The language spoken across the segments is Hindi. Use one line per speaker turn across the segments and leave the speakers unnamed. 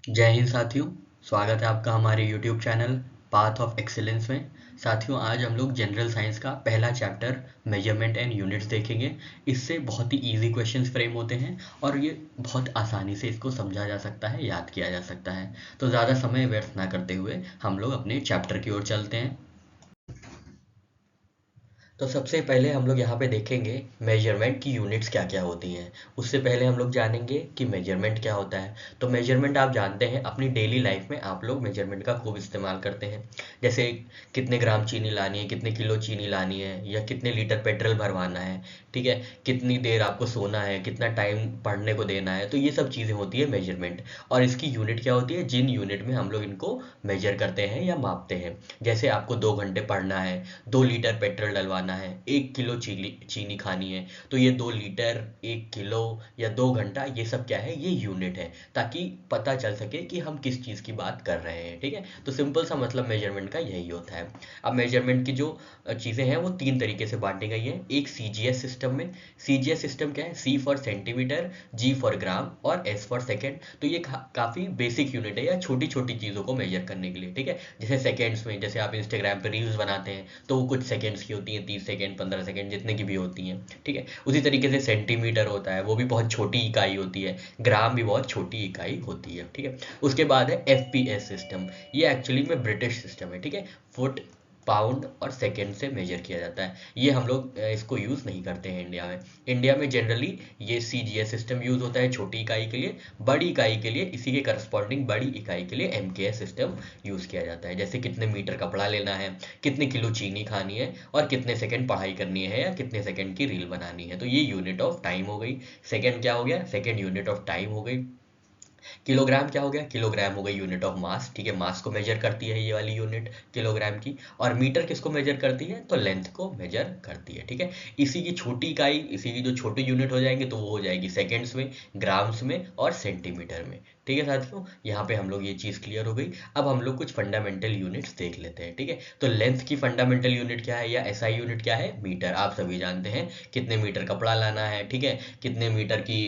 जय हिंद साथियों। स्वागत है आपका हमारे YouTube channel path of excellence में। साथियों, आज हम लोग जनरल साइंस का पहला चैप्टर मेजरमेंट एंड यूनिट्स देखेंगे। इससे बहुत ही इजी क्वेश्चंस फ्रेम होते हैं और ये बहुत आसानी से इसको समझा जा सकता है, याद किया जा सकता है। तो ज़्यादा समय व्यर्थ ना करते हुए हम लोग अपने चैप्टर की ओर चलते हैं। तो सबसे पहले हम लोग यहाँ पे देखेंगे मेजरमेंट की यूनिट्स क्या क्या होती हैं। उससे पहले हम लोग जानेंगे कि मेजरमेंट क्या होता है। तो मेजरमेंट आप जानते हैं, अपनी डेली लाइफ में आप लोग मेजरमेंट का खूब इस्तेमाल करते हैं। जैसे कितने ग्राम चीनी लानी है, कितने किलो चीनी लानी है, या कितने लीटर पेट्रोल भरवाना है, ठीक है, कितनी देर आपको सोना है, कितना टाइम पढ़ने को देना है। तो ये सब चीज़ें होती है मेजरमेंट। और इसकी यूनिट क्या होती है, जिन यूनिट में हम लोग इनको मेजर करते हैं या मापते हैं। जैसे आपको 2 घंटे पढ़ना है, 2 लीटर पेट्रोल डलवाना है, 1 किलो चीनी चीनी खानी है, तो ये 2 लीटर, 1 किलो या 2 घंटा, ये सब क्या है, ये यूनिट है, ताकि पता चल सके कि हम किस चीज़ की बात कर रहे हैं। ठीक है, तो सिंपल सा मतलब मेजरमेंट का यही होता है। अब मेजरमेंट की जो चीज़ें हैं वो 3 तरीके से बांटी गई हैं। एक CGS सिस्टम में। CGS सिस्टम क्या है, C for centimetre, G for gram और S फॉर सेकेंड। तो ये काफ़ी बेसिक यूनिट है, या छोटी छोटी चीज़ों को मेजर करने के लिए। ठीक है, जैसे सेकेंड्स में, जैसे आप इंस्टाग्राम पे रील्स बनाते हैं तो वो कुछ सेकेंड्स की होती हैं, 30 सेकेंड, 15 सेकेंड, जितने की भी होती हैं। ठीक है, उसी तरीके से सेंटीमीटर होता है, वो भी बहुत छोटी इकाई होती है। ग्राम भी बहुत छोटी इकाई होती है। ठीक है, उसके बाद है FPS सिस्टम। ये एक्चुअली में ब्रिटिश सिस्टम है। ठीक है, फुट, पाउंड और सेकेंड से मेजर किया जाता है। ये हम लोग इसको यूज़ नहीं करते हैं इंडिया में। इंडिया में जनरली ये CGS सिस्टम यूज़ होता है छोटी इकाई के लिए। बड़ी इकाई के लिए, इसी के करस्पॉन्डिंग बड़ी इकाई के लिए MKS सिस्टम यूज़ किया जाता है। जैसे कितने मीटर कपड़ा लेना है, कितने किलो चीनी खानी है, और कितने सेकंड पढ़ाई करनी है, या कितने सेकंड की रील बनानी है। तो ये यूनिट ऑफ टाइम हो गई। सेकंड क्या हो गया, सेकंड यूनिट ऑफ टाइम हो गई। किलोग्राम क्या हो गया, किलोग्राम हो गई यूनिट ऑफ मास। ठीक है, मास को मेजर करती है ये वाली यूनिट किलोग्राम की। और मीटर किसको मेजर करती है, तो लेंथ को मेजर करती है। ठीक है, इसी की छोटी इकाई, इसी की जो छोटी यूनिट हो जाएंगे तो वो हो जाएगी सेकेंड्स में, ग्राम्स में और सेंटीमीटर में। ठीक है साथियों, यहाँ पे हम लोग ये चीज़ क्लियर हो गई। अब हम लोग कुछ फंडामेंटल यूनिट्स देख लेते हैं। ठीक है, तो लेंथ की फंडामेंटल यूनिट क्या है, या SI यूनिट क्या है, मीटर। आप सभी जानते हैं कितने मीटर कपड़ा लाना है, ठीक है, कितने मीटर की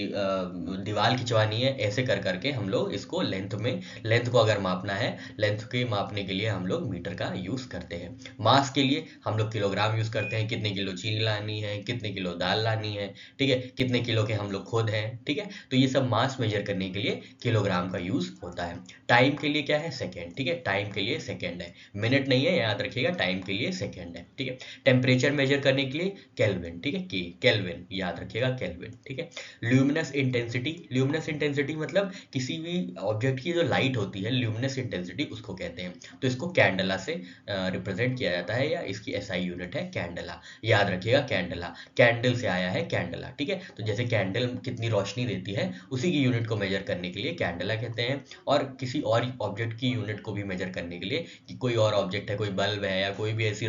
दीवार खिंचवानी है। ऐसे कर करके हम लोग इसको लेंथ में, लेंथ को अगर मापना है, लेंथ के मापने के लिए हम लोग मीटर का यूज़ करते हैं। मास के लिए हम लोग किलोग्राम यूज़ करते हैं, कितने किलो चीनी लानी है, कितने किलो दाल लानी है, ठीक है, कितने किलो के हम लोग खुद हैं। ठीक है, तो ये सब मास मेजर करने के लिए किलोग्राम का यूज़ होता है। टाइम के लिए क्या है, सेकेंड। ठीक है, टाइम के लिए सेकेंड है, मिनट नहीं है, याद रखिएगा, टाइम के लिए सेकेंड है। ठीक है, टेम्परेचर मेजर करने के लिए केल्विन। ठीक है, के केल्विन, याद रखिएगा, केल्विन। ठीक है, ल्यूमिनस इंटेंसिटी। ल्यूमिनस इंटेंसिटी मतलब किसी भी ऑब्जेक्ट की जो लाइट होती है, ल्यूमिनस इंटेंसिटी उसको कहते हैं। तो इसको कैंडला से रिप्रेजेंट किया जाता है, या इसकी SI यूनिट है कैंडला। याद रखिएगा, कैंडला, कैंडल से आया है कैंडला। ठीक है, तो जैसे कैंडल कितनी रोशनी देती है, उसी की यूनिट को मेजर करने के लिए कैंडला कहते हैं। और किसी और ऑब्जेक्ट की यूनिट को भी मेजर करने के लिए, कि कोई और ऑब्जेक्ट है, कोई बल्ब है, या कोई भी ऐसी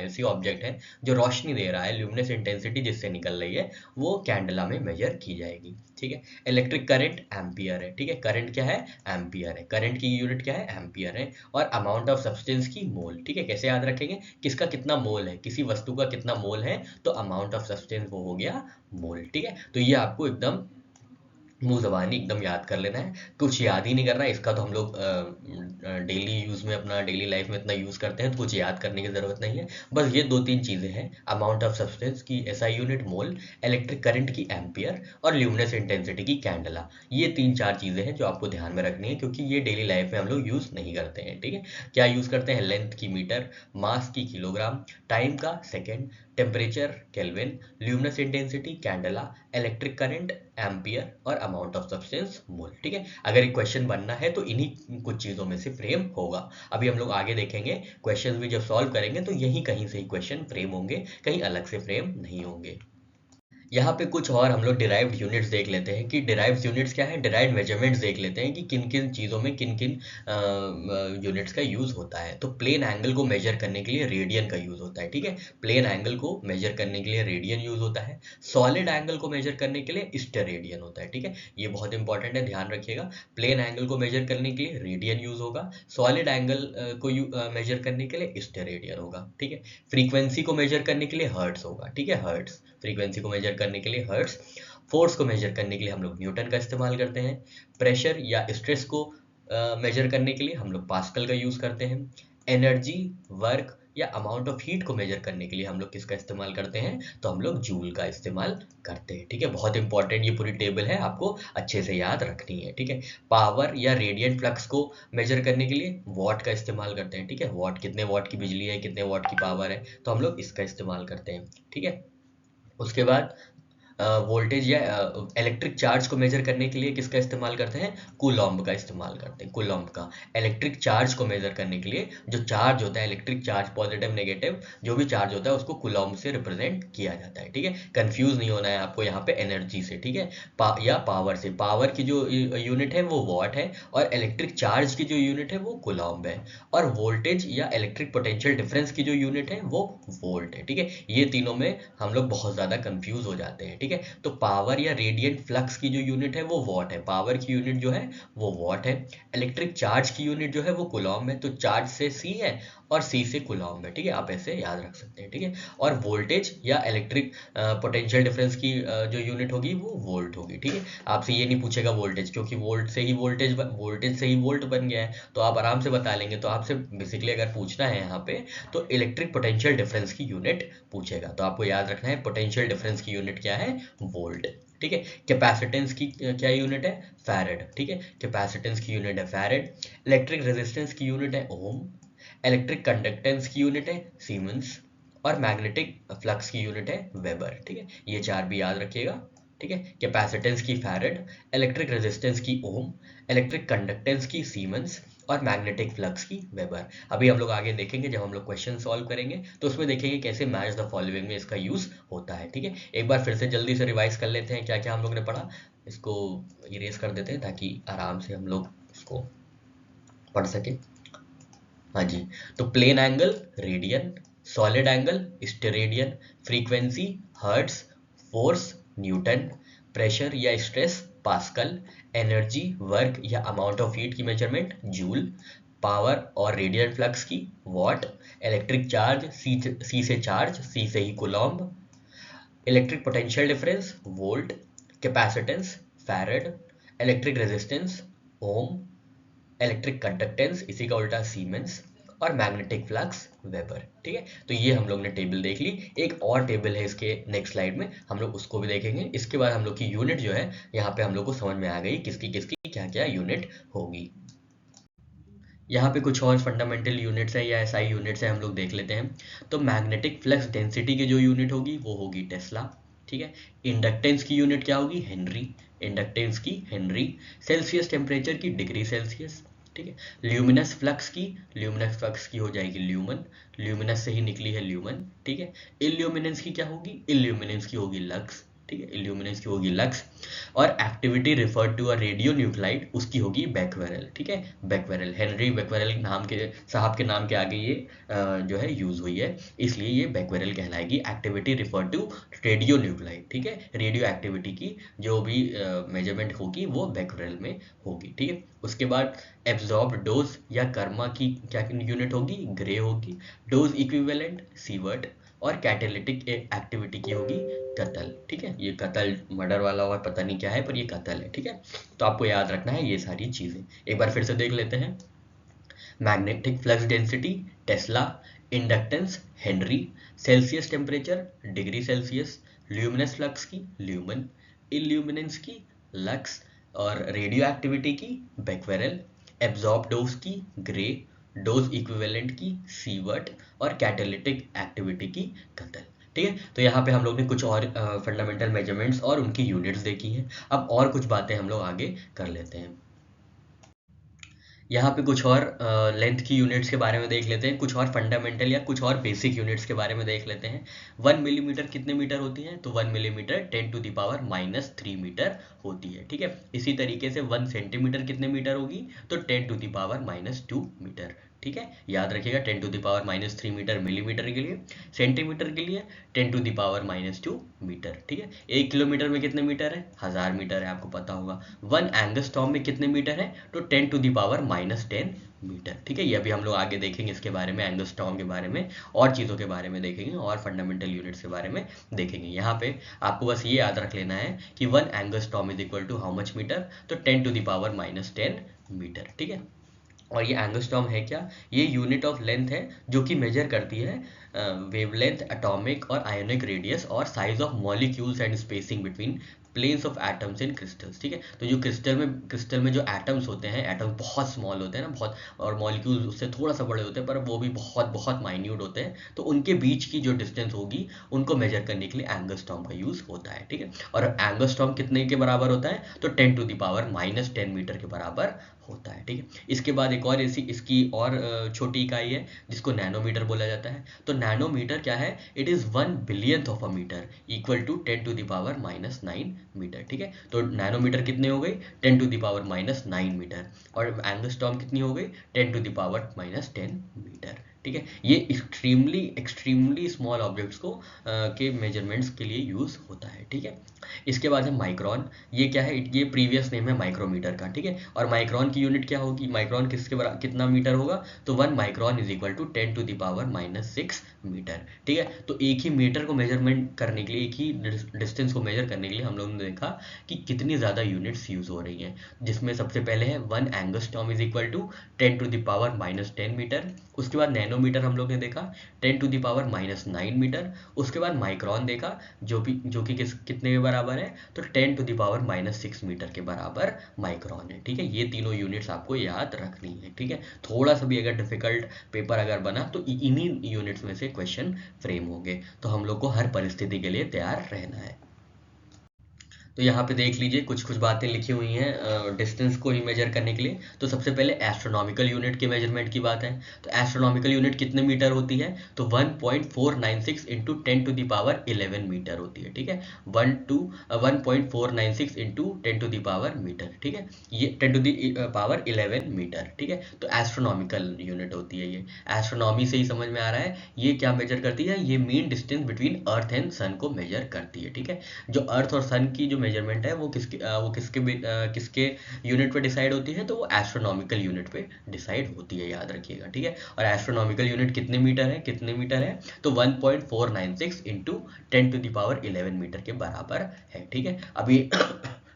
ऐसी ऑब्जेक्ट है जो रोशनी दे रहा है, ल्यूमिनस इंटेंसिटी जिससे निकल रही है, वो कैंडला में मेजर की जाएगी। ठीक है, इलेक्ट्रिक करंट एम्पियर है। ठीक है, करंट क्या है, एम्पियर है। करंट की यूनिट क्या है, एम्पियर है। और अमाउंट ऑफ सब्सटेंस की मोल। ठीक है, कैसे याद रखेंगे, किसका कितना मोल है, किसी वस्तु का कितना मोल है, तो अमाउंट ऑफ सब्सटेंस वो हो गया मोल। ठीक है, तो ये आपको एकदम मुंह ज़बानी एकदम याद कर लेना है। कुछ याद ही नहीं करना है, इसका तो हम लोग डेली यूज़ में, अपना डेली लाइफ में इतना यूज़ करते हैं, तो कुछ याद करने की ज़रूरत नहीं है। बस ये 2-3 चीज़ें हैं, अमाउंट ऑफ सब्सटेंस की SI unit mole, electric current की एम्पियर, और ल्यूमिनस इंटेंसिटी की कैंडला। ये 3-4 चीज़ें हैं जो आपको ध्यान में रखनी है, क्योंकि ये डेली लाइफ में हम लोग यूज़ नहीं करते हैं। ठीक है, क्या यूज़ करते हैं, लेंथ की मीटर, मास की किलोग्राम, टाइम का second, temperature kelvin, luminous intensity candela, electric current ampere, और अमाउंट ऑफ सब्सटेंस मोल। ठीक है, अगर एक क्वेश्चन बनना है तो इन्हीं कुछ चीज़ों में से फ्रेम होगा। अभी हम लोग आगे देखेंगे, क्वेश्चन भी जब सॉल्व करेंगे तो यहीं कहीं से ही क्वेश्चन फ्रेम होंगे, कहीं अलग से फ्रेम नहीं होंगे। यहाँ पे कुछ और हम लोग डिराइव्ड यूनिट्स देख लेते हैं, कि डिराइव्ड यूनिट्स क्या है, डिराइव्ड मेजरमेंट्स देख लेते हैं कि किन किन चीज़ों में किन किन यूनिट्स का यूज़ होता है। तो प्लेन एंगल को मेजर करने के लिए रेडियन का यूज़ होता है। ठीक है, प्लेन एंगल को मेजर करने के लिए रेडियन यूज़ होता है। सॉलिड एंगल को मेजर करने के लिए स्टेरेडियन होता है। ठीक है, ये बहुत इंपॉर्टेंट है, ध्यान रखिएगा। प्लेन एंगल को मेजर करने के लिए रेडियन यूज़ होगा, सॉलिड एंगल को मेजर करने के लिए स्टेरेडियन होगा। ठीक है, फ्रीक्वेंसी को मेजर करने के लिए हर्ट्स होगा। ठीक है, हर्ट्स, फ्रीक्वेंसी को मेजर करने के लिए हर्ट्स। फोर्स को मेजर करने के लिए हम लोग न्यूटन का इस्तेमाल करते हैं। प्रेशर या स्ट्रेस को मेजर करने के लिए हम लोग पास्कल का यूज़ करते हैं। एनर्जी, वर्क या अमाउंट ऑफ हीट को मेजर करने के लिए हम लोग किसका इस्तेमाल करते हैं, तो हम लोग जूल का इस्तेमाल करते हैं। ठीक है, बहुत इंपॉर्टेंट ये पूरी टेबल है, आपको अच्छे से याद रखनी है। ठीक है, पावर या रेडियंट फ्लक्स को मेजर करने के लिए वॉट का इस्तेमाल करते हैं। ठीक है, वॉट, कितने वॉट की बिजली है, कितने वॉट की पावर है, तो हम लोग इसका इस्तेमाल करते हैं। ठीक है, उसके बाद वोल्टेज या इलेक्ट्रिक चार्ज को मेजर करने के लिए किसका इस्तेमाल करते हैं, कूलॉम्ब का इस्तेमाल करते हैं। कूलॉम्ब का इलेक्ट्रिक चार्ज को मेजर करने के लिए जो चार्ज होता है, इलेक्ट्रिक चार्ज पॉजिटिव नेगेटिव जो भी चार्ज होता है उसको कूलॉम्ब से रिप्रेजेंट किया जाता है। ठीक है, कंफ्यूज नहीं होना है आपको यहाँ पे एनर्जी से। ठीक है, या पावर से। पावर की जो यूनिट है वो वॉट है और इलेक्ट्रिक चार्ज की जो यूनिट है वो कूलॉम्ब है, और वोल्टेज या इलेक्ट्रिक पोटेंशियल डिफरेंस की जो यूनिट है वो वोल्ट है। ठीक है, ये तीनों में हम लोग बहुत ज़्यादा कंफ्यूज हो जाते हैं। ठीक है, तो पावर या रेडियंट फ्लक्स की जो यूनिट है वो वॉट है, पावर की यूनिट जो है वो वॉट है। इलेक्ट्रिक चार्ज की यूनिट जो है वो कूलॉम्ब है, तो चार्ज से सी है और सी से कूलॉम्ब है। ठीक है, आप ऐसे याद रख सकते हैं। ठीक है, और वोल्टेज या इलेक्ट्रिक पोटेंशियल डिफरेंस की जो यूनिट होगी वो वोल्ट होगी। ठीक है, आपसे ये नहीं पूछेगा वोल्टेज, क्योंकि वोल्ट से ही वोल्टेज से ही वोल्ट बन गया है, तो आप आराम से बता लेंगे। तो आपसे बेसिकली अगर पूछना है यहाँ पे तो इलेक्ट्रिक पोटेंशियल डिफरेंस की यूनिट पूछेगा, तो आपको याद रखना है पोटेंशियल डिफरेंस की यूनिट क्या है, वोल्ट। ठीक है, कैपेसिटेंस की क्या यूनिट है, फैरेड। ठीक है, कैपेसिटेंस की यूनिट है फैरेड। इलेक्ट्रिक रेजिस्टेंस की यूनिट है ओम। इलेक्ट्रिक कंडक्टेंस की यूनिट है सीमेंस। और मैग्नेटिक फ्लक्स की यूनिट है वेबर। ठीक है, ये चार भी याद रखिएगा। ठीक है, कैपेसिटेंस की फैरेड, इलेक्ट्रिक रेजिस्टेंस की ओम, इलेक्ट्रिक कंडक्टेंस की सीमेंस और मैग्नेटिक फ्लक्स की वेबर। अभी हम लोग आगे देखेंगे, जब हम लोग क्वेश्चन सॉल्व करेंगे तो उसमें देखेंगे कैसे मैच द फॉलोइंग में इसका यूज होता है। ठीक है, एक बार फिर से जल्दी से रिवाइज कर लेते हैं क्या क्या हम लोग ने पढ़ा। इसको इरेज कर देते हैं ताकि आराम से हम लोग इसको पढ़ सके। हाँ जी, तो plane angle radian, solid angle steradian, frequency hertz, force newton, pressure या स्ट्रेस पास्कल, एनर्जी वर्क या अमाउंट ऑफ हीट की मेजरमेंट जूल, पावर और रेडियन फ्लक्स की वॉट, इलेक्ट्रिक चार्ज सी से चार्ज, सी से ही coulomb, electric potential difference volt, capacitance farad, electric resistance ohm, electric conductance इसी का उल्टा सीमेंस और मैग्नेटिक फ्लक्स वेबर। ठीक है, तो ये हम लोग ने टेबल देख ली। एक और टेबल है इसके नेक्स्ट स्लाइड में, हम लोग उसको भी देखेंगे। इसके बाद हम लोग की यूनिट जो है यहाँ पे हम लोग को समझ में आ गई किसकी किसकी क्या क्या यूनिट होगी। यहाँ पे कुछ और फंडामेंटल यूनिट्स है या एसआई यूनिट्स है, हम लोग देख लेते हैं। तो मैग्नेटिक फ्लक्स डेंसिटी की जो यूनिट होगी वो होगी टेस्ला। ठीक है, इंडक्टेंस की यूनिट क्या होगी, हेनरी। इंडक्टेंस की हेनरी। सेल्सियस टेम्परेचर की डिग्री सेल्सियस। ठीक है, ल्यूमिनस फ्लक्स की हो जाएगी ल्यूमन, ल्यूमिनस से ही निकली है ल्यूमन। ठीक है, इल्यूमिनेंस की क्या होगी, इल्यूमिनेंस की होगी लक्स। ठीक है, इल्यूमिनेंस की होगी लक्स। और activity referred to a radionuclide उसकी होगी बैक्वेरेल। ठीक है, बैक्वेरेल, हेनरी बैक्वेरेल नाम के साहब के नाम के आगे ये जो है यूज हुई है, इसलिए ये बैक्वेरेल कहलाएगी। Activity referred to radionuclide. ठीक है, रेडियो एक्टिविटी की जो भी मेजरमेंट होगी वो बैक्वेरेल में होगी। ठीक है, उसके बाद एब्जॉर्ब डोज या कर्मा की क्या यूनिट होगी, ग्रे होगी। Dose equivalent sievert. और कैटेलिटिक एक्टिविटी की होगी कत्ल। ठीक है, ये कत्ल मर्डर वाला और पता नहीं क्या है, पर ये कत्ल है। ठीक है, तो आपको याद रखना है ये सारी चीजें। एक बार फिर से देख लेते हैं। Magnetic flux density Tesla, inductance Henry, Celsius temperature degree Celsius, luminous flux की ल्यूमन, इल्यूमिनेंस की लक्स और रेडियो एक्टिविटी की बैक्वेरेल, एब्जॉर्ब डोज की ग्रे, डोज इक्विवेलेंट की सीवर्ट और कैटेलिटिक एक्टिविटी की कत्ल। ठीक है, तो यहाँ पे हम लोग ने कुछ और फंडामेंटल मेजरमेंट्स और उनकी यूनिट्स देखी हैं। अब और कुछ बातें हम लोग आगे कर लेते हैं। यहाँ पे कुछ और लेंथ की यूनिट्स के बारे में देख लेते हैं, कुछ और फंडामेंटल या कुछ और बेसिक यूनिट्स के बारे में देख लेते हैं। 1 मिलीमीटर कितने मीटर होती है, तो 1 मिलीमीटर 10⁻³ मीटर होती है। ठीक है, इसी तरीके से 1 सेंटीमीटर कितने मीटर होगी, तो 10⁻² मीटर। ठीक है, याद रखिएगा 10⁻³ मीटर मिलीमीटर के लिए, सेंटीमीटर के लिए 10⁻² मीटर, ठीक है। 1 किलोमीटर में कितने मीटर है, 1000 मीटर है, आपको पता होगा। 1 एंगस्ट्रॉम में कितने मीटर है, तो 10⁻⁻10 मीटर, ठीक है। ये अभी हम लोग आगे देखेंगे, इसके बारे में, एंगस्ट्रॉम के बारे में और चीज़ों के बारे में देखेंगे, और फंडामेंटल यूनिट्स के बारे में देखेंगे। यहाँ पे आपको बस ये याद रख लेना है कि 1 angstrom is equal to how much metre, तो 10⁻⁻10 मीटर, ठीक है। और ये एंगस्ट्रॉम है क्या, ये यूनिट ऑफ लेंथ है जो कि मेजर करती है वेवलेंथ, एटॉमिक और आयोनिक रेडियस और size of molecules and spacing between planes of atoms in crystals, ठीक है। तो जो क्रिस्टल में जो एटम्स होते हैं, एटम्स बहुत स्मॉल होते हैं ना, बहुत, और मॉलिक्यूल्स उससे थोड़ा सा बड़े होते हैं, पर वो भी बहुत बहुत माइन्यूट होते हैं, तो उनके बीच की जो डिस्टेंस होगी उनको मेजर करने के लिए एंगस्ट्रॉम का यूज होता है, ठीक है। और एंगस्ट्रॉम कितने के बराबर होता है, तो 10⁻⁻10 मीटर के बराबर होता है, ठीक है। इसके बाद एक और इसकी और छोटी इकाई है जिसको नैनोमीटर बोला जाता है। तो नैनोमीटर क्या है, it is 1 billionth of a metre equal to 10⁻⁹ metre, ठीक है। तो नैनोमीटर कितने हो गई, 10⁻⁹ मीटर, और एंगस्ट्रॉम कितनी हो गई, 10⁻⁻10 मीटर, ठीक है। ये एक्सट्रीमली एक्सट्रीमली स्मॉल ऑब्जेक्ट्स को के मेजरमेंट्स के लिए यूज होता है, ठीक है। इसके बाद है माइक्रोन। ये क्या है, ये प्रीवियस नेम है माइक्रोमीटर का, ठीक है। और माइक्रोन की यूनिट क्या होगी, माइक्रोन किसके बराबर, कितना मीटर होगा, तो 1 micron is equal to 10⁻⁻6 metre, ठीक है। तो एक ही मीटर को मेजरमेंट करने के लिए, एक ही डिस्टेंस को मेजर करने के लिए हम लोगों ने देखा कि कितनी ज़्यादा यूनिट्स यूज हो रही हैं, जिसमें सबसे पहले है 1 angstrom is equal to 10⁻⁻10 metre. उसके बाद नैनोमीटर हम लोग ने देखा 10⁻⁹ मीटर। उसके बाद माइक्रोन देखा जो कि कितने के बराबर है, तो 10⁻⁻6 मीटर के बराबर माइक्रोन है, ठीक है। ये तीनों यूनिट्स आपको याद रखनी है, ठीक है। थोड़ा सा भी अगर डिफिकल्ट पेपर अगर बना तो इन्हीं यूनिट्स में से क्वेश्चन फ्रेम होंगे, तो हम लोग को हर परिस्थिति के लिए तैयार रहना है। तो यहाँ पे देख लीजिए कुछ कुछ बातें लिखी हुई हैं डिस्टेंस को ही मेजर करने के लिए। तो सबसे पहले एस्ट्रोनॉमिकल यूनिट के मेजरमेंट की बात है। तो एस्ट्रोनॉमिकल यूनिट कितने मीटर होती है, तो 1.496 इंटू 10⁻11 मीटर होती है, ठीक है। 1.496 इंटू 10⁻ मीटर, ठीक है। ये 10⁻11 मीटर, ठीक है। तो एस्ट्रोनॉमिकल यूनिट होती है ये। एस्ट्रोनॉमी से ही समझ में आ रहा है ये क्या मेजर करती है, ये mean distance between earth and sun को मेजर करती है, ठीक है। जो अर्थ और सन की जो मेजरमेंट है वो किसके यूनिट पे डिसाइड होती है, तो वो एस्ट्रोनॉमिकल यूनिट पे डिसाइड होती है, याद रखिएगा, ठीक है। और एस्ट्रोनॉमिकल यूनिट कितने मीटर है, तो 1.496 इंटू 10⁻11 मीटर के बराबर है, ठीक है। अभी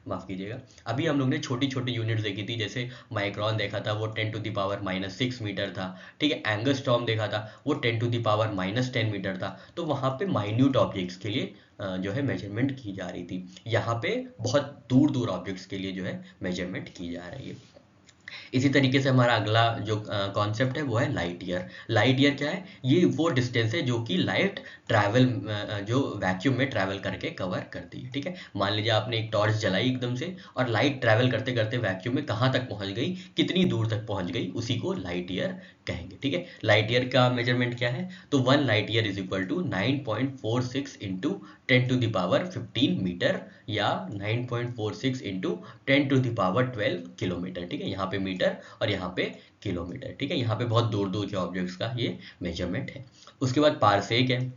माफ कीजिएगा, अभी हम लोग ने छोटी छोटी यूनिट्स देखी थी, जैसे माइक्रोन देखा था वो 10⁻⁻6 मीटर था, ठीक है। एंगस्ट्रॉम देखा था वो 10⁻⁻10 मीटर था। तो वहाँ पे माइन्यूट ऑब्जेक्ट्स के लिए जो है मेजरमेंट की जा रही थी। यहाँ पे बहुत दूर दूर ऑब्जेक्ट्स के लिए जो है मेजरमेंट की जा रही है। इसी तरीके से हमारा अगला जो कॉन्सेप्ट है वो है लाइट ईयर। लाइट ईयर क्या है, ये वो डिस्टेंस है जो कि लाइट ट्रैवल जो वैक्यूम में ट्रैवल करके कवर करती है, ठीक है। मान लीजिए आपने एक टॉर्च जलाई एकदम से, और लाइट ट्रैवल करते करते वैक्यूम में कहाँ तक पहुंच गई, कितनी दूर तक पहुंच गई, उसी को लाइट ईयर कहेंगे, ठीक है। लाइट ईयर का मेजरमेंट क्या है, तो 1 light year is equal to 9.46 into 10⁻15 metre, या 9.46 इंटू 10⁻12 किलोमीटर, ठीक है। यहाँ पे मीटर और यहाँ पे किलोमीटर, ठीक है। यहाँ पे बहुत दूर दूर के ऑब्जेक्ट्स का ये मेजरमेंट है। उसके बाद पारसेक है।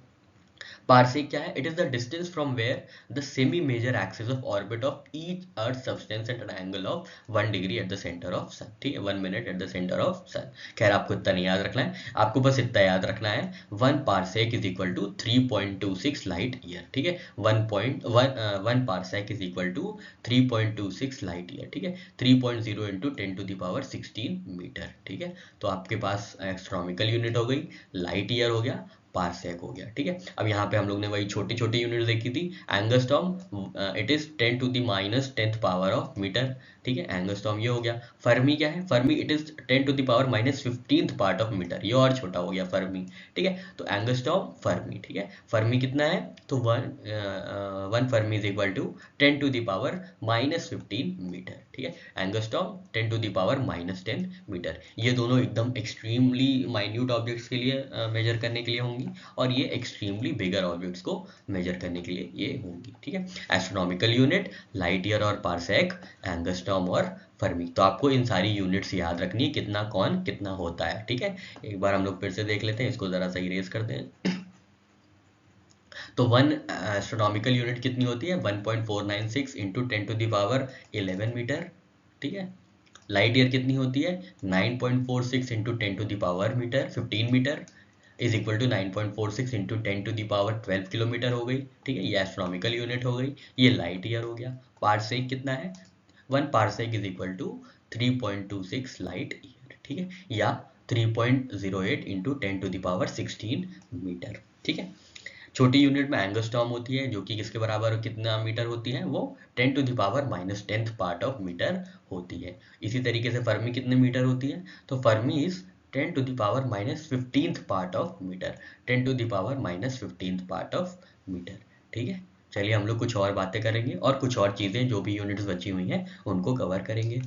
पारसेक क्या है, it is the distance from where the semi major axis of orbit of each earth substance at an angle of 1 degree at the centre of sun, ठीक है। 1 minute at the centre of sun. खैर आपको इतना नहीं याद रखना है, आपको बस इतना याद रखना है 1 parsec is equal to 3.26 light year, ठीक है। 1 parsec is equal to 3.26 light year, ठीक है। 3.0 इंटू 10⁻16 मीटर, ठीक है। तो आपके पास एस्ट्रोनॉमिकल यूनिट हो गई, लाइट ईयर हो गया, पारसेक हो गया, ठीक है। अब यहाँ पे हम लोग ने वही छोटी छोटी यूनिट देखी थी। Angstrom it is 10⁻10 power of metre, ठीक है। एंगस्ट्रॉम ये हो गया। फर्मी क्या है, fermi it is 10⁻−15 part of metre, ये और छोटा हो गया फर्मी, ठीक है। तो एंगस्ट्रॉम, फर्मी, ठीक है। फर्मी कितना है, तो 1 fermi is equal to 10⁻−15 metre, ठीक है। Angstrom 10⁻−10 metre. ये दोनों एकदम एक्सट्रीमली माइन्यूट ऑब्जेक्ट्स के लिए मेजर करने के लिए होंगी, और ये एक्सट्रीमली बिगर ऑब्जेक्ट्स को मेजर करने के लिए ये होंगी, ठीक है। एस्ट्रोनॉमिकल यूनिट, लाइट ईयर और पारसेक, एंगस्ट्रॉम और फर्मी। तो आपको इन सारी यूनिट्स याद रखनी है, कितना कौन कितना होता है, ठीक है। एक बार हम लोग फिर से देख लेते हैं, इसको ज़रा सा इरेज करते हैं। तो 1 एस्ट्रोनॉमिकल यूनिट कितनी होती है, 1.496 इंटू 10⁻11 मीटर, ठीक है। लाइट ईयर कितनी होती है, 9.46 इंटू 10⁻मीटर 15 metre is equal to 9.46 into 10⁻12 kilometre हो गई, ठीक है। ये एस्ट्रोनॉमिकल यूनिट हो गई, ये लाइट ईयर हो गया। पारसेक कितना है, 1 parsec is equal to 3.26 light year, ठीक है, या 3.08 इंटू 10⁻16 मीटर, ठीक है। छोटी यूनिट में एंगस्ट्रॉम होती है, जो कि किसके बराबर कितना मीटर होती है, वो 10⁻⁻10th पार्ट ऑफ मीटर होती है। इसी तरीके से फर्मी कितने मीटर होती है, तो fermi is 10⁻⁻15th part of metre, 10⁻⁻15th part of metre, ठीक है। चलिए हम लोग कुछ और बातें करेंगे और कुछ और चीज़ें जो भी यूनिट्स बची हुई हैं उनको कवर करेंगे।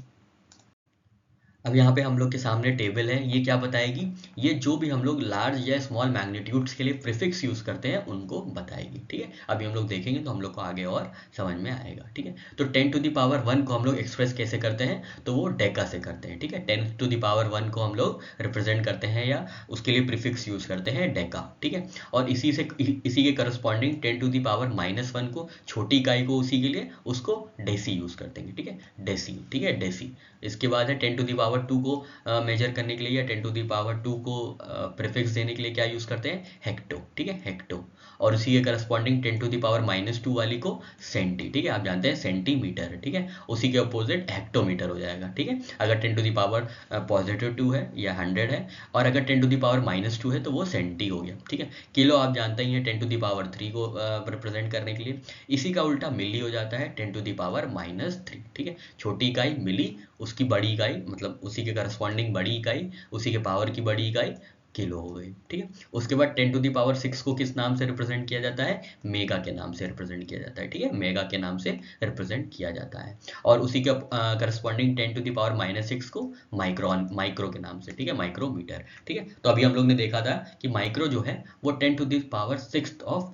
अब यहाँ पे हम लोग के सामने टेबल है, ये क्या बताएगी, ये जो भी हम लोग लार्ज या स्मॉल मैग्नीट्यूड्स के लिए प्रीफिक्स यूज करते हैं उनको बताएगी, ठीक है। अभी हम लोग देखेंगे तो हम लोग को आगे और समझ में आएगा, ठीक है। तो 10⁻1 को हम लोग एक्सप्रेस कैसे करते हैं, तो वो डेका से करते हैं, ठीक है। 10⁻1 को हम लोग रिप्रेजेंट करते हैं या उसके लिए प्रीफिक्स यूज करते हैं डेका, ठीक है। और इसी के करस्पॉन्डिंग 10⁻1 को छोटी इकाई को उसी के लिए उसको डेसी यूज करते हैं, ठीक है, डेसी, ठीक है, डेसी। इसके बाद है 10⁻2 को मेजर करने के लिए या 10⁻2 को प्रीफिक्स देने के लिए क्या यूज करते हैं, हेक्टो, ठीक है, हेक्टो। और उसी के करस्पॉन्डिंग 10⁻2 वाली को सेंटी, ठीक है, आप जानते हैं सेंटीमीटर है, ठीक है। उसी के अपोजिट हेक्टोमीटर हो जाएगा, ठीक है। अगर 10⁻2 है या 100 है, और अगर 10⁻2 है तो वो सेंटी हो गया, ठीक है। किलो आप जानते ही हैं 10⁻3 को रिप्रेजेंट करने के लिए। इसी का उल्टा मिली हो जाता है 10⁻3, ठीक है। छोटी इकाई मिली, उसकी बड़ी इकाई मतलब उसी के करस्पॉन्डिंग बड़ी इकाई, उसी के पावर की बड़ी इकाई किलो हो गई, ठीक है। उसके बाद 10⁻6 को किस नाम से रिप्रेजेंट किया जाता है, मेगा के नाम से रिप्रेजेंट किया जाता है, ठीक है, मेगा के नाम से रिप्रेजेंट किया जाता है। और उसी के करस्पॉन्डिंग 10⁻6 को माइक्रो के नाम से, ठीक है, माइक्रोमीटर, ठीक है। तो अभी हम लोग ने देखा था कि माइक्रो जो है वो 10⁻6 ऑफ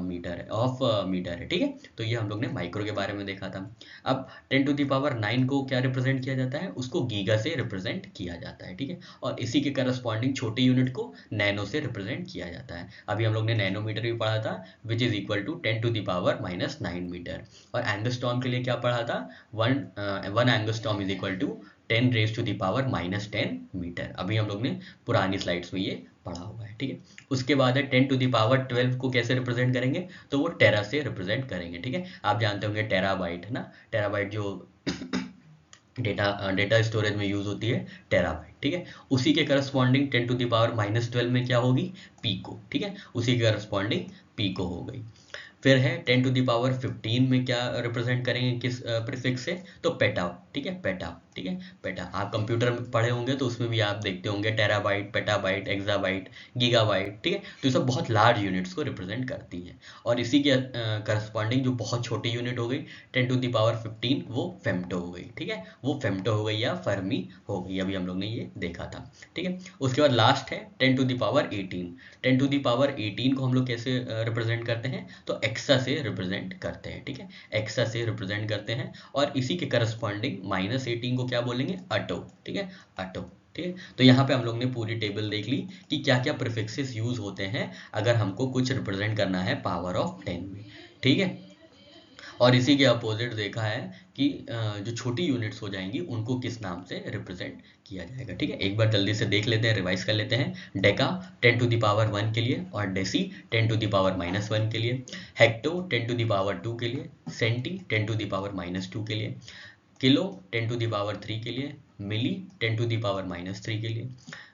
मीटर है, ठीक है। तो ये हम लोग ने माइक्रो के बारे में देखा था। अब 10⁻9 को क्या रिप्रेजेंट किया जाता है, उसको गीगा से रिप्रेजेंट किया जाता है, ठीक है। और इसी के करस्पॉन्डिंग छोटी यूनिट को नैनो से रिप्रेजेंट किया जाता है। अभी हम लोग ने नैनोमीटर भी पढ़ा था, which is equal to 10⁻⁻9 metre. और एंगस्ट्रॉम के लिए क्या पढ़ा था, 1 angstrom is equal to 10⁻⁻10 metre. अभी हम लोग ने पुरानी स्लाइड्स में ये पढ़ा हुआ है, ठीक है। उसके बाद है 10⁻12 को कैसे रिप्रेजेंट करेंगे, तो वो टेरा से रिप्रेजेंट करेंगे, ठीक है। आप जानते होंगे टेराबाइट है ना, टेराबाइट जो डेटा स्टोरेज में यूज होती है, टेराबाइट, ठीक है। उसी के करस्पॉन्डिंग 10⁻12 में क्या होगी, पीको, ठीक है, उसी के करस्पॉन्डिंग पीको हो गई। फिर है 10⁻15 में क्या रिप्रेजेंट करेंगे, किस प्रीफिक्स से, तो पेटा, ठीक है, पेटा, ठीक है, पेटा। आप कंप्यूटर में पढ़े होंगे तो उसमें भी आप देखते होंगे टेराबाइट, पेटाबाइट, एक्साबाइट, गीगाबाइट, ठीक है। तो ये सब बहुत लार्ज यूनिट्स को रिप्रेजेंट करती हैं। और इसी के करस्पॉन्डिंग जो बहुत छोटी यूनिट हो गई 10⁻15, वो फेम्टो हो गई, ठीक है, वो फेम्टो हो गई या फर्मी हो गई, अभी हम लोग ने ये देखा था, ठीक है। उसके बाद लास्ट है 10⁻18। 10⁻18 को हम लोग कैसे रिप्रेजेंट करते हैं, तो एक्सा से रिप्रेजेंट करते हैं, ठीक है, एक्सा से रिप्रेजेंट करते हैं। और इसी के करस्पॉन्डिंग -18 को क्या बोलेंगे, अटो, ठीक है, अटो, ठीक है। तो यहाँ पे हम लोग ने पूरी टेबल देख ली कि क्या क्या प्रीफिक्सेस यूज होते हैं अगर हमको कुछ रिप्रेजेंट करना है पावर ऑफ 10 में, ठीक है। और इसी के अपोजिट देखा है कि जो छोटी यूनिट्स हो जाएंगी उनको किस नाम से रिप्रेजेंट किया जाएगा, ठीक है। एक बार जल्दी से देख लेते हैं, रिवाइज कर लेते हैं। डेका 10⁻1 के लिए, और डेसी 10⁻1 के लिए, हेक्टो 10⁻2 के लिए, सेंटी 10⁻2 के लिए, किलो 10⁻3 के लिए, मिली 10⁻3 के लिए,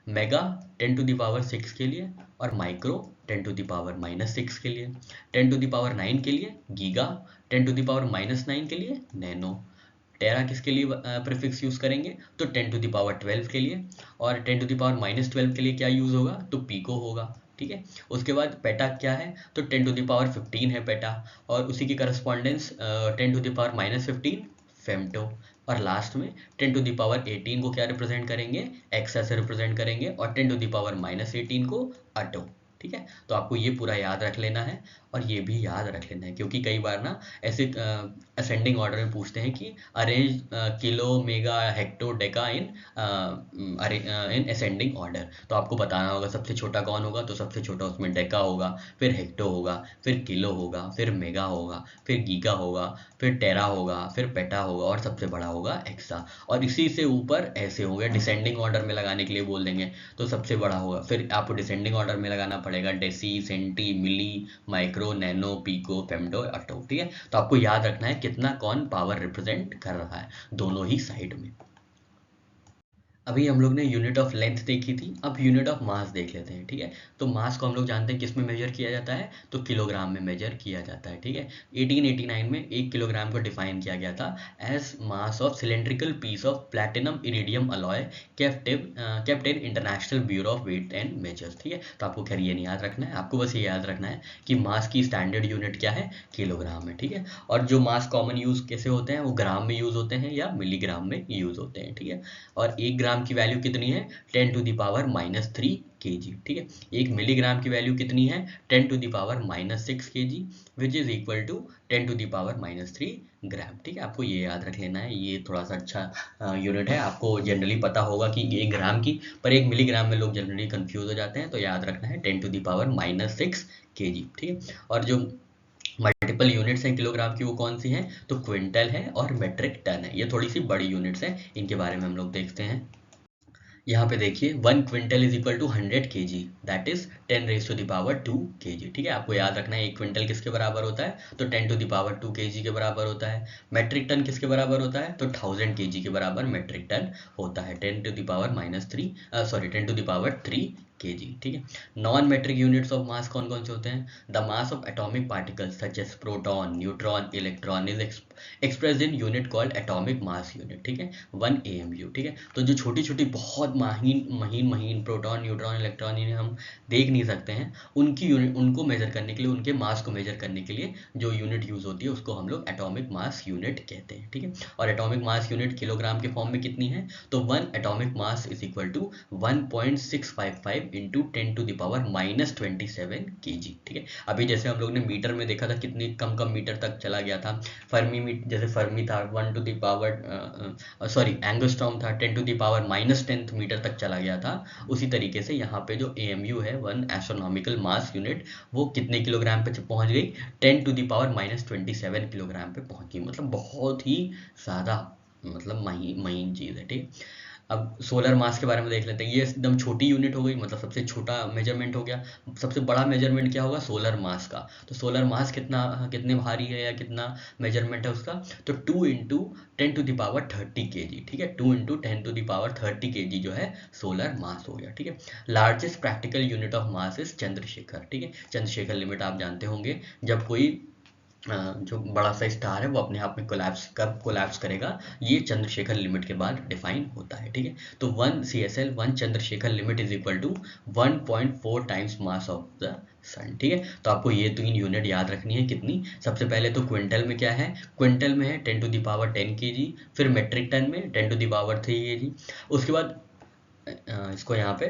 मेगा 10⁻6 के लिए, और माइक्रो 10⁻6 के लिए, 10⁻9 के लिए गीगा, 10⁻9 के लिए नैनो। टेरा किसके लिए प्रीफिक्स यूज करेंगे, तो 10⁻12 के लिए। और 10⁻12 के लिए क्या यूज होगा, तो पीको होगा, ठीक है। उसके बाद पेटा क्या है, तो 10⁻15 है पेटा, और उसी की करस्पॉन्डेंस 10⁻15 फेम्टो। और लास्ट में 10⁻18 को क्या रिप्रेजेंट करेंगे, एक्सा से रिप्रेजेंट करेंगे, और 10⁻18 को अटो, ठीक है। तो आपको ये पूरा याद रख लेना है और ये भी याद रख लेना है, क्योंकि कई बार ना ऐसे असेंडिंग ऑर्डर में पूछते हैं कि arrange kilo mega hecto Deka in ascending order. तो आपको बताना होगा सबसे छोटा कौन होगा, तो सबसे छोटा उसमें डेका होगा, फिर हेक्टो होगा, फिर किलो होगा, फिर मेगा होगा, फिर गीगा होगा, फिर टेरा होगा, फिर पेटा होगा और सबसे बड़ा होगा एक्सा। और इसी से ऊपर ऐसे हो गया, डिसेंडिंग ऑर्डर में लगाने के लिए बोल देंगे तो सबसे बड़ा होगा, फिर आपको डिसेंडिंग ऑर्डर में लगाना पड़ेगा डेसी, सेंटी, मिली, माइक्रो, नैनो, पीको, फेम्टो, अट्टो। ठीक है। तो आपको याद रखना है कितना कौन पावर रिप्रेजेंट कर रहा है दोनों ही साइड में। अभी हम लोग ने यूनिट ऑफ लेंथ देखी थी, अब यूनिट ऑफ मास देख लेते हैं। ठीक है। तो मास को हम लोग जानते हैं किस में मेजर किया जाता है, तो किलोग्राम में मेजर किया जाता है। ठीक है। 1889 में 1 किलोग्राम को डिफाइन किया गया था as mass of cylindrical piece of platinum iridium alloy kept in international bureau of weight and measures. ठीक है। तो आपको खैर ये नहीं याद रखना है, आपको बस ये याद रखना है कि मास की स्टैंडर्ड यूनिट क्या है, किलोग्राम है। ठीक है। और जो मास कॉमन यूज कैसे होते हैं, वो ग्राम में यूज होते हैं या मिलीग्राम में यूज होते हैं। ठीक है। और 1 ग्राम की वैल्यू कितनी है, 10⁻³ kg। ठीक है। 1 मिलीग्राम की वैल्यू कितनी है, 10⁻⁻6 kg, which is equal to 10⁻³ gram. ठीक है। आपको ये याद रख लेना है, ये थोड़ा सा अच्छा यूनिट है, आपको जनरली पता होगा कि 1 ग्राम की, पर 1 मिलीग्राम में लोग जनरली कंफ्यूज हो जाते हैं, तो याद रखना है 10⁻⁻6 kg। ठीक है। और जो मल्टीपल यूनिट्स हैं किलोग्राम की, वो कौन सी हैं, तो क्विंटल है और मेट्रिक टन है। ये थोड़ी सी बड़ी यूनिट्स हैं, इनके बारे में हम लोग देखते हैं। यहाँ पे देखिए 1 quintal is equal to 100 kg, that is 10⁻²⁵ kg। ठीक है। आपको याद रखना है 1 क्विंटल किसके बराबर होता है, तो 10⁻² kg के बराबर होता है। मेट्रिक टन किसके बराबर होता है, तो 1000 kg के बराबर मेट्रिक टन होता है, 10⁻³ kg। ठीक है। Non metric units of mass कौन कौन से होते हैं, the mass of atomic particles such as proton, neutron, electron is expressed in unit called atomic mass unit. ठीक है। 1 AMU। ठीक है। तो जो छोटी छोटी बहुत महीन महीन महीन प्रोटॉन, न्यूट्रॉन, इलेक्ट्रॉन, इन्हें हम देख नहीं सकते हैं, उनकी यूनिट, उनको मेजर करने के लिए, उनके मास को मेजर करने के लिए जो यूनिट यूज होती है उसको हम लोग एटॉमिक मास यूनिट कहते हैं। ठीक है। और एटॉमिक मास यूनिट किलोग्राम के फॉर्म में कितनी है, तो 1 atomic mass is equal to 1.655 into 10⁻⁻27 kg। ठीक है। अभी जैसे हम लोग ने मीटर में देखा था कितनी कम कम मीटर तक चला गया था, जैसे फर्मी था 1 एंगस्ट्रॉम था 10⁻⁻10 मीटर तक चला गया था। उसी तरीके से यहाँ पे जो AMU है, 1 एस्ट्रोनॉमिकल मास यूनिट, वो कितने किलोग्राम पे पहुंच गई, 10⁻⁻27 किलोग्राम पे पहुंच गई। मतलब बहुत ही ज़्यादा, मतलब महीन चीज़ है। ठीक। अब सोलर मास के बारे में देख लेते हैं। ये एकदम छोटी यूनिट हो गई, मतलब सबसे छोटा मेजरमेंट हो गया। सबसे बड़ा मेजरमेंट क्या होगा, सोलर मास का। तो सोलर मास कितने भारी है या कितना मेजरमेंट है उसका, तो 2 × 10⁻30 kg। ठीक है। 2 × 10⁻30 kg जो है सोलर मास हो गया। ठीक है। Largest practical unit of mass is Chandrashekhar. ठीक है। चंद्रशेखर लिमिट आप जानते होंगे, जब कोई जो बड़ा सा स्टार है वो अपने आप में कोलैप्स करेगा, ये चंद्रशेखर लिमिट के बाद डिफाइन होता है। ठीक है। तो 1 CSL 1 Chandrasekhar limit is equal to 1.4 times mass of the sun. ठीक है। तो आपको ये 3 यूनिट याद रखनी है, कितनी, सबसे पहले तो क्विंटल में क्या है, क्विंटल में है 10⁻10 kg, फिर मेट्रिक टन में 10⁻3 kg। उसके बाद इसको यहाँ पे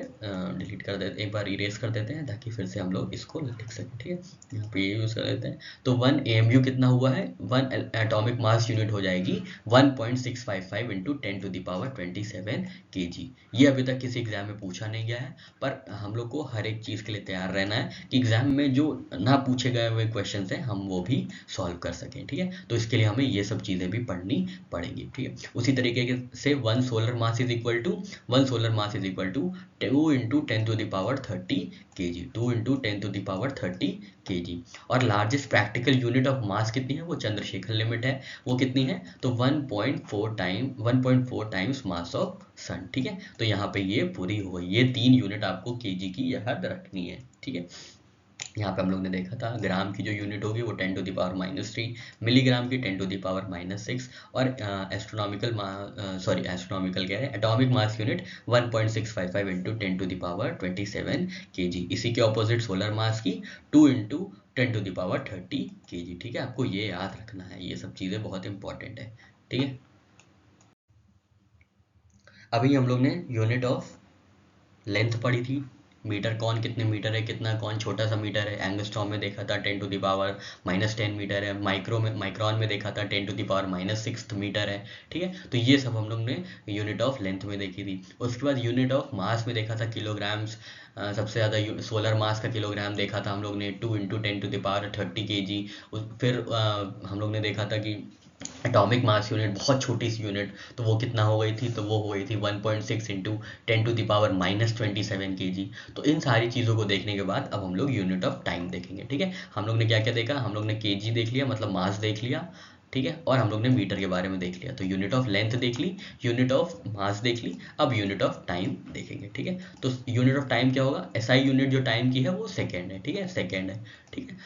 डिलीट कर देते, एक बार इरेज कर देते हैं ताकि फिर से हम लोग इसको लिख सकें। ठीक है। यहाँ पे ये यूज़ कर देते हैं। तो 1 AMU कितना हुआ है, 1 एटॉमिक मास यूनिट हो जाएगी 1.655 इंटू 10⁻27 kg। ये अभी तक किसी एग्जाम में पूछा नहीं गया है, पर हम लोग को हर एक चीज़ के लिए तैयार रहना है कि एग्जाम में जो ना पूछे गए हुए क्वेश्चन हैं हम वो भी सॉल्व कर सकें। ठीक है। तो इसके लिए हमें ये सब चीज़ें भी पढ़नी पड़ेंगी। ठीक है। उसी तरीके से 1 solar mass is equal to 1 solar mass is equal to 2 × 10⁻30 kg, 2 × 10⁻30 kg। और largest practical unit of mass कितनी है, वो चंद्रशेखर लिमिट है, वो कितनी है, तो 1.4 टाइम्स मास ऑफ सन। ठीक है। तो यहाँ पे ये पूरी हो गई, ये 3 यूनिट आपको kg की याद रखनी है। ठीक है। यहाँ पे हम लोग ने देखा था ग्राम की जो यूनिट होगी वो 10⁻⁻3, मिलीग्राम की 10⁻⁻6, और एस्ट्रोनॉमिकल कह रहे हैं, atomic mass unit 1.655 into 10⁻27 kg। इसी के ऑपोजिट सोलर मास की 2 × 10⁻30 kg। ठीक है। आपको ये याद रखना है, ये सब चीज़ें बहुत इंपॉर्टेंट है। ठीक है। अभी हम लोग ने यूनिट ऑफ लेंथ पढ़ी थी, मीटर कौन कितने मीटर है, कितना कौन छोटा सा मीटर है, एंगस्ट्रॉम में देखा था 10⁻⁻10 मीटर है, माइक्रोन में देखा था 10⁻⁻6 मीटर है। ठीक है, तो ये सब हम लोग ने यूनिट ऑफ लेंथ में देखी थी। उसके बाद यूनिट ऑफ मास में देखा था किलोग्राम्स, सबसे ज़्यादा सोलर मास का किलोग्राम देखा था हम लोग ने 2 × 10⁻30 kg। फिर हम लोग ने देखा था कि एटॉमिक मास यूनिट बहुत छोटी सी यूनिट, तो वो कितना हो गई थी, तो वो हो गई थी 1.6 × 10⁻⁻27 kg। तो इन सारी चीज़ों को देखने के बाद अब हम लोग यूनिट ऑफ टाइम देखेंगे। ठीक है, हम लोग ने क्या क्या देखा, हम लोग ने केजी देख लिया मतलब मास देख लिया, ठीक है, और हम लोग ने मीटर के बारे में देख लिया। तो यूनिट ऑफ लेंथ देख ली, यूनिट ऑफ मास देख ली, अब यूनिट ऑफ टाइम देखेंगे। ठीक है, तो यूनिट ऑफ टाइम क्या होगा, एसआई यूनिट जो टाइम की है वो सेकेंड है। ठीक है, सेकेंड है। ठीक है,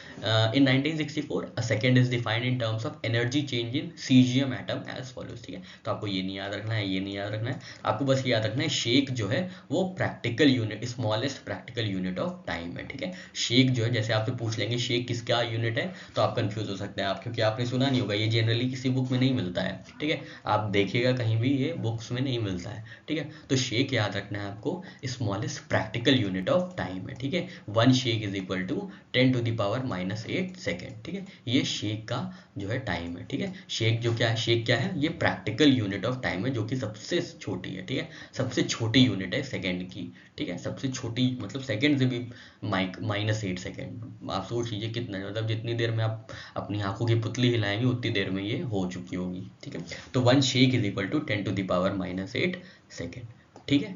in 1964 a second is defined in terms of energy change in caesium atom as follows. ठीक है, तो आपको ये नहीं याद रखना है, ये नहीं याद रखना है, आपको बस याद रखना है शेक जो है वो practical unit, smallest practical unit of time है। ठीक है, शेक जो है, जैसे आपसे पूछ लेंगे शेक किसका यूनिट है, तो आप कंफ्यूज हो सकते हैं आप, क्योंकि आपने सुना नहीं होगा, ये जनरली किसी बुक में नहीं मिलता है। ठीक है, आप देखिएगा कहीं भी ये बुक्स में नहीं मिलता है। ठीक है, तो शेक याद रखना है आपको, smallest practical unit of time है। ठीक है, 1 shake is equal to 10⁻⁻8 second. ठीक है, ये शेक का जो है टाइम है। ठीक है, शेक जो क्या है, शेक क्या है, ये प्रैक्टिकल यूनिट ऑफ टाइम है जो कि सबसे छोटी है। ठीक है, सबसे छोटी यूनिट है सेकेंड की। ठीक है, सबसे छोटी मतलब सेकेंड से भी -8 सेकेंड। आप सोच लीजिए कितना, मतलब जितनी देर में आप अपनी आंखों की पुतली हिलाएंगे उतनी देर में ये हो चुकी होगी। ठीक है, तो 1 shake is equal to 10⁻⁻8 second. ठीक है,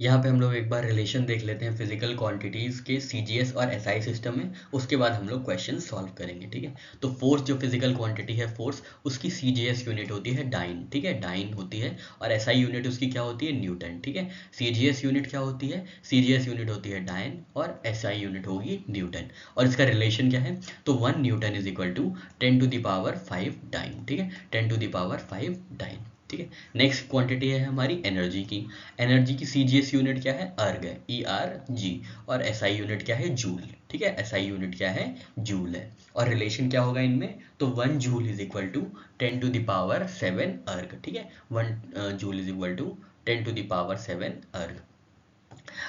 यहाँ पे हम लोग एक बार रिलेशन देख लेते हैं फिजिकल क्वांटिटीज़ के सीजीएस और एसआई सिस्टम में, उसके बाद हम लोग क्वेश्चन सॉल्व करेंगे। ठीक है, तो फोर्स जो फिजिकल क्वांटिटी है फोर्स, उसकी सीजीएस यूनिट होती है डाइन। ठीक है, डाइन होती है, और एसआई यूनिट उसकी क्या होती है, न्यूटन। ठीक है, सीजीएस यूनिट क्या होती है, सीजीएस यूनिट होती है डाइन और एसआई यूनिट होगी न्यूटन। और इसका रिलेशन क्या है, तो 1 newton is equal to 10⁵ dyne. ठीक है, 10⁵ डाइन। ठीक है, नेक्स्ट क्वांटिटी है हमारी एनर्जी की। एनर्जी की सीजीएस यूनिट क्या है, अर्ग है, ERG, और एसआई यूनिट क्या है, जूल। ठीक है, एसआई यूनिट क्या है, जूल है। और रिलेशन क्या होगा इनमें, तो 1 जूल इज इक्वल टू 10⁷ अर्ग। ठीक है, 1 जूल इज इक्वल टू 10⁷ अर्ग।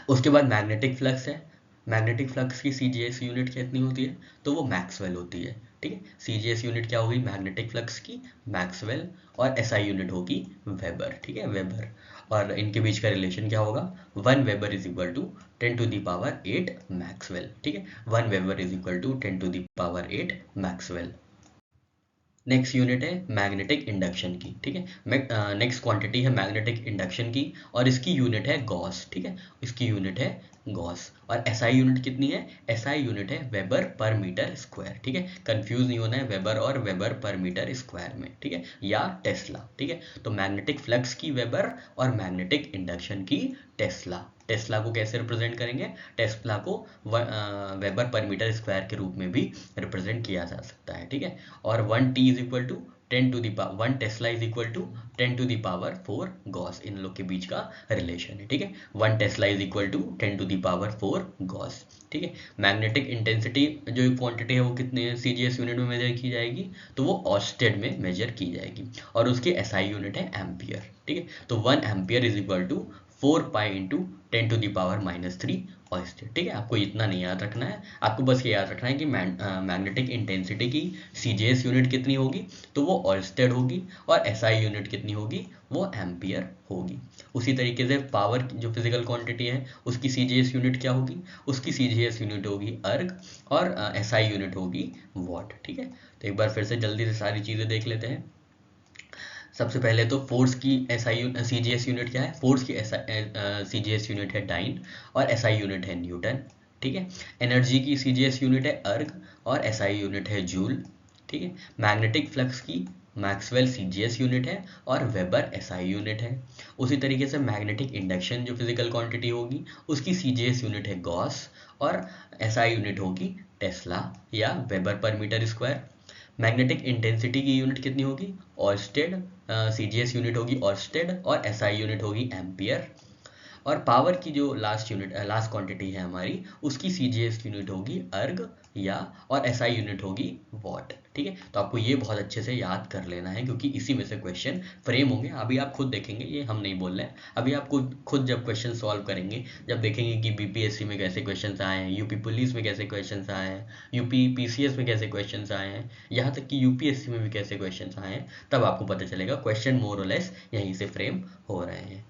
उसके बाद मैग्नेटिक फ्लक्स है, मैग्नेटिक फ्लक्स की सीजीएस यूनिट कितनी होती है, तो वो मैक्सवेल होती है। ठीक है, सीजीएस यूनिट क्या होगी मैग्नेटिक फ्लक्स की, मैक्सवेल, और एसआई यूनिट होगी वेबर। ठीक है, वेबर, और इनके बीच का रिलेशन क्या होगा, 1 weber is equal to 10⁸ maxwell. ठीक है, 1 weber is equal to 10⁸ maxwell. Next unit है मैग्नेटिक इंडक्शन की। ठीक है, नेक्स्ट क्वांटिटी है मैग्नेटिक इंडक्शन की, और इसकी यूनिट है गॉस। ठीक है, इसकी यूनिट है गॉस। और एसआई यूनिट कितनी है, एसआई यूनिट है वेबर पर मीटर स्क्वायर। ठीक है, कंफ्यूज नहीं होना है वेबर और वेबर पर मीटर स्क्वायर में। ठीक है, या टेस्ला। ठीक है, तो मैग्नेटिक फ्लक्स की वेबर और मैग्नेटिक इंडक्शन की टेस्ला। टेस्ला को कैसे रिप्रेजेंट करेंगे, टेस्ला को वेबर पर मीटर स्क्वायर के रूप में भी रिप्रेजेंट किया जा सकता है। ठीक है, और 1 T is equal to 1 tesla is equal to 10⁴ gauss, इन लोग के बीच का रिलेशन है। ठीक है, 1 tesla is equal to 10⁴ gauss. ठीक है, मैग्नेटिक इंटेंसिटी जो क्वांटिटी है वो कितने सीजीएस यूनिट में मेजर की जाएगी, तो वो ऑर्स्टेड में मेजर की जाएगी, और उसकी एसआई यूनिट है एम्पियर। ठीक है, तो 1 ampere is equal to 4 pi into 10⁻³ oersted. ठीक है, आपको इतना नहीं याद रखना है, आपको बस ये याद रखना है कि मैग्नेटिक इंटेंसिटी की सीजीएस यूनिट कितनी होगी, तो वो ऑर्स्टेड होगी, और एसआई यूनिट कितनी होगी, वो एम्पियर होगी। उसी तरीके से पावर जो फिजिकल क्वांटिटी है उसकी सीजीएस यूनिट क्या होगी, उसकी सीजीएस यूनिट होगी अर्ग, और एसआई यूनिट होगी वॉट। ठीक है, तो एक बार फिर से जल्दी से सारी चीज़ें देख लेते हैं। सबसे पहले तो फोर्स की एसआई सीजीएस यूनिट क्या है, फोर्स की सीजीएस यूनिट है डाइन, और एसआई यूनिट है न्यूटन। ठीक है, एनर्जी की सीजीएस यूनिट है अर्ग, और एसआई यूनिट है जूल। ठीक है, मैग्नेटिक फ्लक्स की मैक्सवेल सीजीएस यूनिट है, और वेबर एसआई यूनिट है। उसी तरीके से मैग्नेटिक इंडक्शन जो फिजिकल क्वांटिटी होगी उसकी सीजीएस यूनिट है गॉस, और एसआई यूनिट होगी टेस्ला या weber per metre square. Magnetic intensity की यूनिट कितनी होगी, ऑर्स्टेड, सीजीएस यूनिट होगी ऑर्स्टेड, और एसआई यूनिट होगी एम्पियर। और पावर की जो लास्ट क्वांटिटी है हमारी, उसकी सीजीएस यूनिट होगी अर्ग या, और एसआई यूनिट होगी वॉट। ठीक है, तो आपको ये बहुत अच्छे से याद कर लेना है, क्योंकि इसी में से क्वेश्चन फ्रेम होंगे। अभी आप खुद देखेंगे, ये हम नहीं बोल रहे हैं, अभी आप खुद जब क्वेश्चन सॉल्व करेंगे, जब देखेंगे कि बीपीएससी में कैसे क्वेश्चंस आए हैं, यूपी पुलिस में कैसे क्वेश्चंस आए हैं, यूपी पीसीएस में कैसे क्वेश्चंस आए हैं, यहाँ तक कि यूपीएससी में भी कैसे क्वेश्चंस आए हैं, तब आपको पता चलेगा क्वेश्चन मोर और लेस यहीं से फ्रेम हो रहे हैं।